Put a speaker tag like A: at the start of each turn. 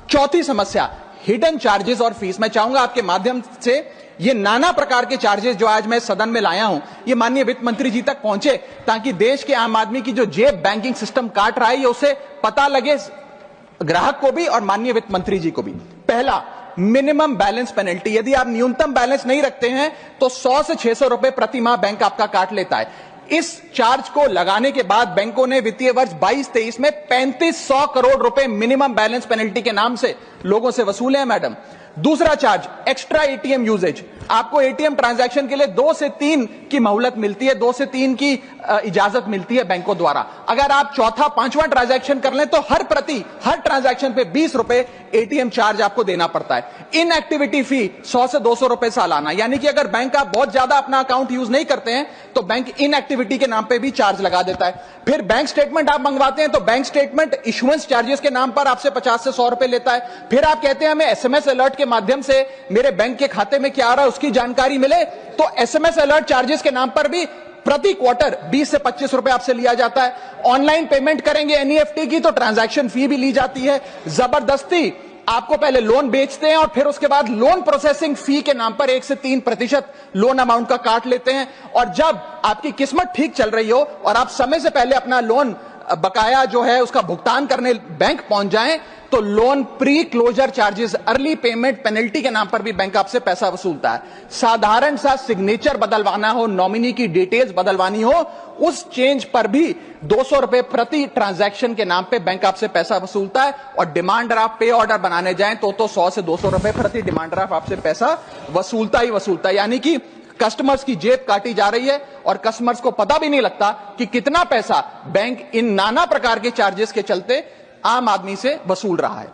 A: चौथी समस्या, hidden charges और फीस। मैं चाहूंगा आपके माध्यम से ये नाना प्रकार के चार्जेस जो आज मैं सदन में लाया हूं, ये माननीय वित्त मंत्री जी तक पहुंचे, ताकि देश के आम आदमी की जो जेब बैंकिंग सिस्टम काट रहा है, ये उसे पता लगे, ग्राहक को भी और माननीय वित्त मंत्री जी को भी। पहला, मिनिमम बैलेंस पेनल्टी। यदि आप न्यूनतम बैलेंस नहीं रखते हैं तो 100 से 600 रुपए प्रति माह बैंक आपका काट लेता है। इस चार्ज को लगाने के बाद बैंकों ने वित्तीय वर्ष 22-23 में 3500 करोड़ रुपए मिनिमम बैलेंस पेनल्टी के नाम से लोगों से वसूले हैं मैडम। दूसरा चार्ज, एक्स्ट्रा एटीएम यूजेज। आपको एटीएम ट्रांजैक्शन के लिए 2 से 3 की मोहलत मिलती है, 2 से 3 की इजाजत मिलती है बैंकों द्वारा। अगर आप चौथा पांचवा ट्रांजैक्शन कर लें तो हर ट्रांजैक्शन पे 20 रुपए एटीएम चार्ज आपको देना पड़ता है। इनएक्टिविटी फी 100 से 200 रुपए सालाना, यानी कि अगर बैंक आप बहुत ज्यादा अपना अकाउंट यूज नहीं करते हैं तो बैंक इनएक्टिविटी के नाम पे भी चार्ज लगा देता है। फिर बैंक स्टेटमेंट आप मंगवाते हैं तो बैंक स्टेटमेंट इशुएंस चार्जेस के नाम पर आपसे 50 से 100 रुपए लेता है। फिर आप कहते हैं हमें एसएमएस अलर्ट के माध्यम से मेरे बैंक के खाते में क्या आ रहा है उसकी जानकारी मिले, तो एसएमएस अलर्ट चार्जेस के नाम पर भी प्रति क्वार्टर 20 से 25 रुपए आपसे लिया जाता है। ऑनलाइन पेमेंट करेंगे एनईएफटी की तो ट्रांजैक्शन फी भी ली जाती है। जबरदस्ती आपको पहले लोन बेचते हैं और फिर उसके बाद लोन प्रोसेसिंग फी के नाम पर 1 से 3% लोन अमाउंट का काट लेते हैं। और जब आपकी किस्मत ठीक चल रही हो और आप समय से पहले अपना लोन बकाया जो है उसका भुगतान करने बैंक पहुंच जाएं तो loan pre closure charges, early payment penalty के नाम पर भी बैंक आपसे पैसा वसूलता है। साधारण सा सिग्नेचर बदलवाना हो, नॉमिनी की डिटेल्स बदलवानी हो, उस चेंज पर भी 200 रुपए प्रति ट्रांजैक्शन के नाम पे बैंक आपसे पैसा वसूलता है। और डिमांड ड्राफ्ट पे ऑर्डर बनाने जाएं तो 100 से 200 रुपए प्रति डिमांड ड्राफ्ट आपसे पैसा वसूलता ही वसूलता है। यानी कि कस्टमर्स की जेब काटी जा रही है और कस्टमर्स को पता भी नहीं लगता कि कितना पैसा बैंक इन नाना प्रकार के चार्जेस के चलते आम आदमी से वसूल रहा है।